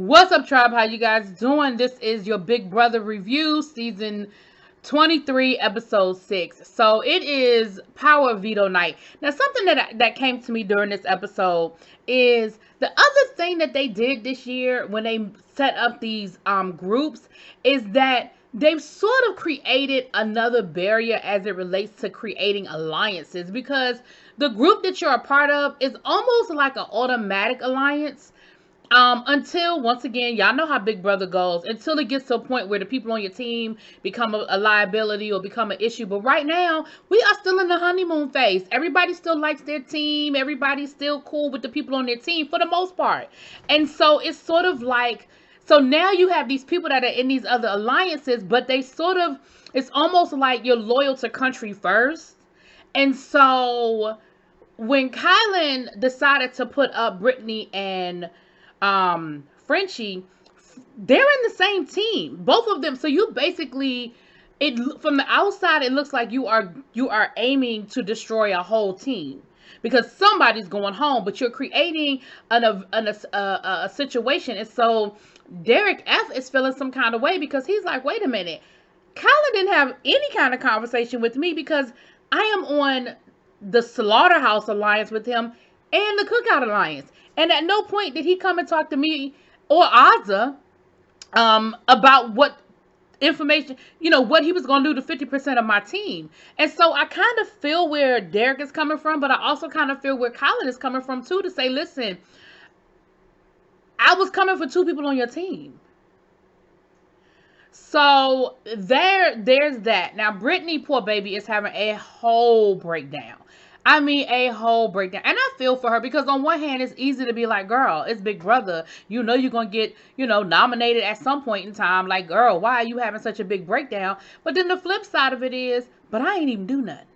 What's up, tribe? How you guys doing? This is your Big Brother review, season 23, episode 6. So it is Power Veto night. Now, something that came to me during this episode is the other thing that they did this year when they set up these groups is that they've sort of created another barrier as it relates to creating alliances, because the group that you're a part of is almost like an automatic alliance. Until, once again, y'all know how Big Brother goes, until it gets to a point where the people on your team become a liability or become an issue. But right now, we are still in the honeymoon phase. Everybody still likes their team. Everybody's still cool with the people on their team for the most part. And so it's sort of like, so now you have these people that are in these other alliances, but they sort of, it's almost like you're loyal to country first. And so when Kylan decided to put up Brittany and Frenchie, they're in the same team, both of them. So you basically, it from the outside, it looks like you are aiming to destroy a whole team, because somebody's going home, but you're creating a situation. And so Derek F is feeling some kind of way, because he's like, wait a minute, Kylan didn't have any kind of conversation with me, because I am on the Slaughterhouse Alliance with him and the Cookout Alliance. And at no point did he come and talk to me or Azza about what information, what he was going to do to 50% of my team. And so I kind of feel where Derek is coming from, but I also kind of feel where Colin is coming from too, to say, listen, I was coming for two people on your team. So there's that. Now, Brittany, poor baby, is having a whole breakdown. I mean, a whole breakdown. And I feel for her, because on one hand, it's easy to be like, girl, it's Big Brother. You know you're going to get, nominated at some point in time. Like, girl, why are you having such a big breakdown? But then the flip side of it is, but I ain't even do nothing.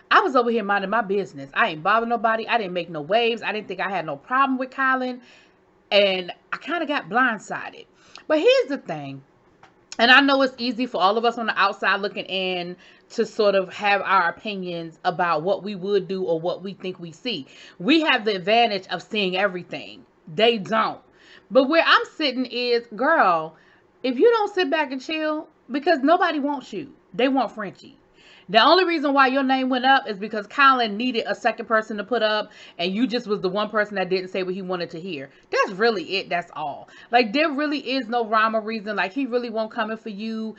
I was over here minding my business. I ain't bother nobody. I didn't make no waves. I didn't think I had no problem with Colin. And I kind of got blindsided. But here's the thing. And I know it's easy for all of us on the outside looking in to sort of have our opinions about what we would do or what we think we see. We have the advantage of seeing everything. They don't. But where I'm sitting is, girl, if you don't sit back and chill, because nobody wants you. They want Frenchie. The only reason why your name went up is because Colin needed a second person to put up, and you just was the one person that didn't say what he wanted to hear. That's really it. That's all. Like, there really is no rhyme or reason. Like, he really won't come in for you.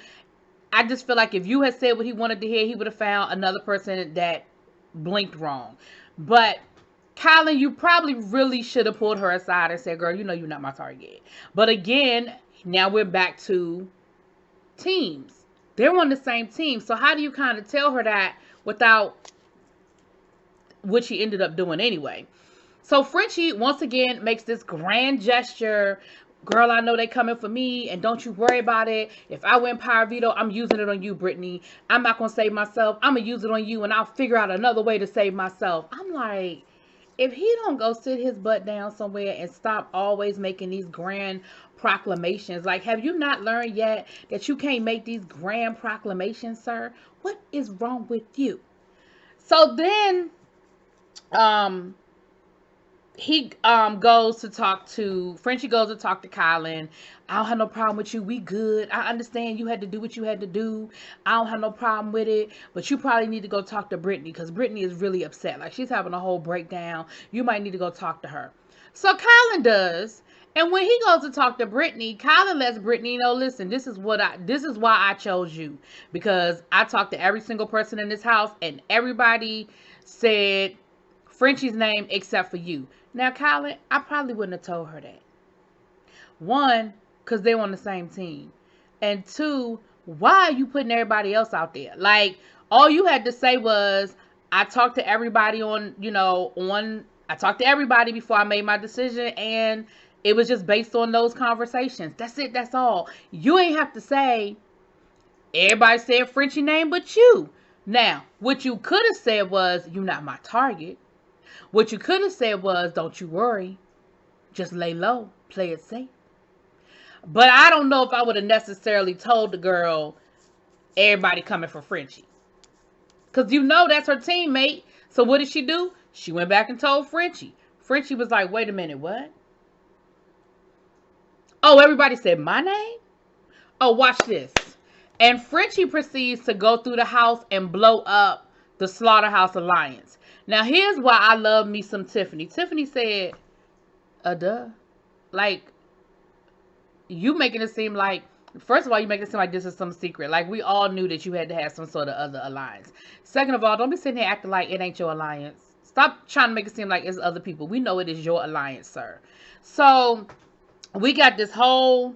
I just feel like if you had said what he wanted to hear, he would have found another person that blinked wrong. But Colin, you probably really should have pulled her aside and said, girl, you're not my target. But again, now we're back to teams. They're on the same team. So how do you kind of tell her that without what she ended up doing anyway? So Frenchie, once again, makes this grand gesture. Girl, I know they coming for me, and don't you worry about it. If I win Power Veto, I'm using it on you, Brittany. I'm not going to save myself. I'm going to use it on you, and I'll figure out another way to save myself. I'm like, if he don't go sit his butt down somewhere and stop always making these grand proclamations, like, have you not learned yet that you can't make these grand proclamations, sir? What is wrong with you? So then he goes to talk to Frenchie, goes to talk to Colin. I don't have no problem with you. We good. I understand you had to do what you had to do. I don't have no problem with it. But you probably need to go talk to Brittany, because Brittany is really upset. Like, she's having a whole breakdown. You might need to go talk to her. So Colin does. And when he goes to talk to Brittany, Colin lets Brittany know, listen, this is why I chose you. Because I talked to every single person in this house, and everybody said Frenchie's name except for you. Now, Colin, I probably wouldn't have told her that. One, because they're on the same team. And two, why are you putting everybody else out there? Like, all you had to say was, I talked to everybody I talked to everybody before I made my decision, and it was just based on those conversations. That's it. That's all. You ain't have to say, everybody said Frenchie name but you. Now, what you could have said was, you're not my target. What you could have said was, don't you worry. Just lay low. Play it safe. But I don't know if I would have necessarily told the girl, everybody coming for Frenchie. Because that's her teammate. So what did she do? She went back and told Frenchie. Frenchie was like, wait a minute, what? Oh, everybody said my name? Oh, watch this. And Frenchie proceeds to go through the house and blow up the Slaughterhouse Alliance. Now, here's why I love me some Tiffany. Tiffany said, duh. Like, you making it seem like, first of all, you make it seem like this is some secret. Like, we all knew that you had to have some sort of other alliance. Second of all, don't be sitting here acting like it ain't your alliance. Stop trying to make it seem like it's other people. We know it is your alliance, sir. So, we got this whole...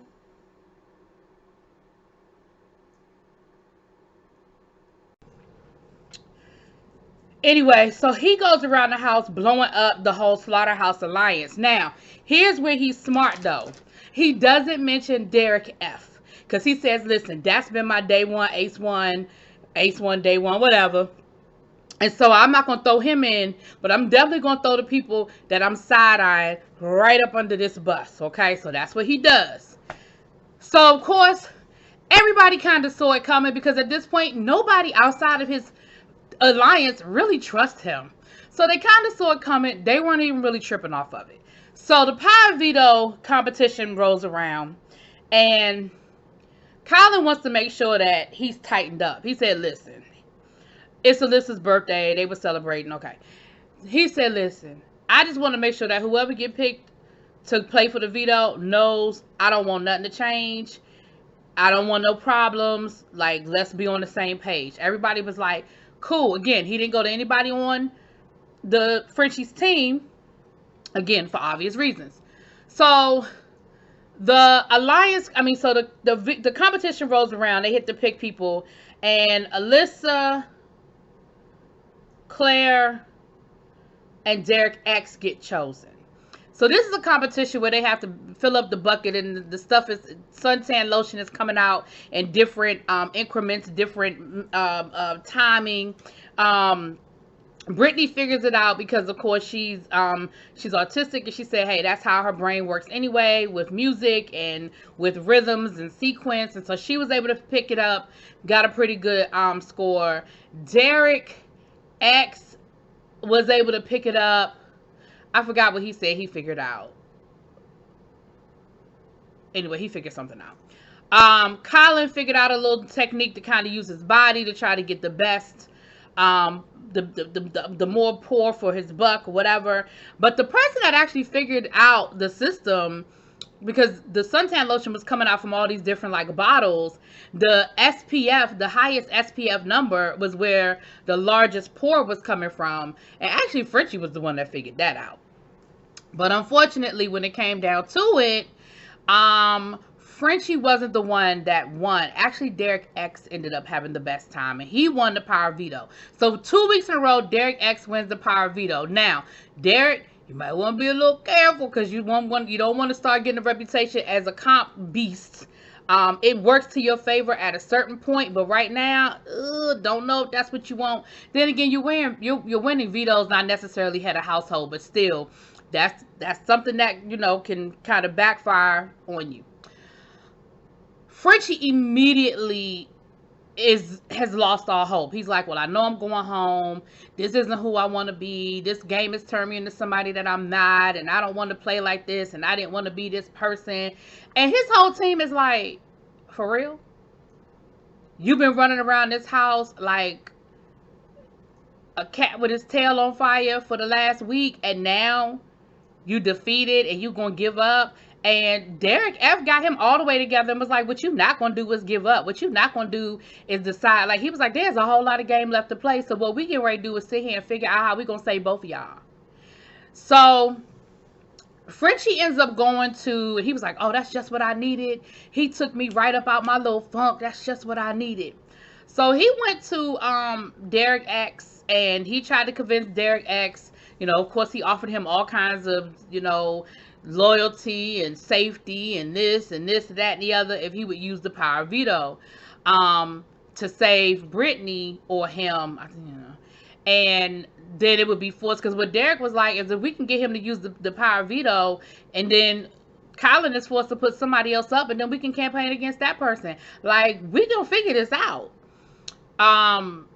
Anyway, so he goes around the house blowing up the whole Slaughterhouse Alliance. Now, here's where he's smart, though. He doesn't mention Derek F. Because he says, listen, that's been my day one, ace one, day one, whatever. And so I'm not going to throw him in, but I'm definitely going to throw the people that I'm side-eyeing right up under this bus, okay? So that's what he does. So, of course, everybody kind of saw it coming because at this point, nobody outside of his alliance really trusts him. So they kind of saw it coming. They weren't even really tripping off of it. So the power veto competition rolls around, and Colin wants to make sure that he's tightened up. He said, listen, it's Alyssa's birthday. They were celebrating. Okay. He said, listen, I just want to make sure that whoever get picked to play for the veto knows I don't want nothing to change. I don't want no problems. Like, let's be on the same page. Everybody was like, cool. Again, he didn't go to anybody on the Frenchie's team. Again, for obvious reasons. So, the alliance, so the competition rolls around. They hit to pick people. And Alyssa, Claire, and Derek X get chosen. So this is a competition where they have to fill up the bucket, and the stuff is, suntan lotion is coming out in different increments, different timing. Brittany figures it out because, of course, she's autistic, and she said, hey, that's how her brain works anyway, with music and with rhythms and sequence. And so she was able to pick it up, got a pretty good score. Derek X was able to pick it up. I forgot what he said he figured out. Anyway, he figured something out. Colin figured out a little technique to kind of use his body to try to get the best, the more pour for his buck, whatever. But the person that actually figured out the system, because the suntan lotion was coming out from all these different like bottles, the SPF, the highest SPF number was where the largest pour was coming from. And actually Frenchie was the one that figured that out. But unfortunately, when it came down to it, Frenchie wasn't the one that won. Actually, Derek X ended up having the best time, and he won the power veto. So 2 weeks in a row, Derek X wins the power veto. Now, Derek, you might want to be a little careful because you don't want to start getting a reputation as a comp beast. It works to your favor at a certain point, but right now, don't know if that's what you want. Then again, you're winning vetoes, not necessarily head of household, but still, that's something that can kind of backfire on you. Frenchie immediately has lost all hope. He's like, well, I know I'm going home. This isn't who I want to be. This game has turned me into somebody that I'm not, and I don't want to play like this, and I didn't want to be this person. And his whole team is like, for real? You've been running around this house like a cat with his tail on fire for the last week, and now you defeated and you gonna give up? And Derek F got him all the way together and was like, what you not gonna do is give up. What you not gonna do is decide. Like, he was like, there's a whole lot of game left to play, so what we get ready to do is sit here and figure out how we gonna save both of y'all. So Frenchie ends up going to, and he was like, oh, that's just what I needed. He took me right up out my little funk. That's just what I needed. So he went to Derek X, and he tried to convince Derek X. Of course, he offered him all kinds of, loyalty and safety and this, that, and the other if he would use the power veto to save Brittany or him, and then it would be forced. Because what Derek was like is if we can get him to use the power veto, and then Colin is forced to put somebody else up, and then we can campaign against that person. Like, we gonna figure this out.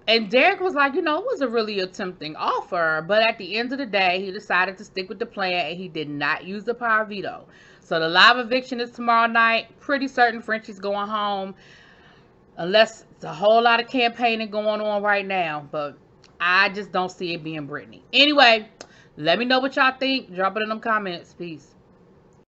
And Derek was like, it was a really tempting offer, but at the end of the day, he decided to stick with the plan, and he did not use the power veto. So the live eviction is tomorrow night. Pretty certain Frenchie's going home. Unless it's a whole lot of campaigning going on right now. But I just don't see it being Brittany. Anyway, let me know what y'all think. Drop it in them comments. Peace.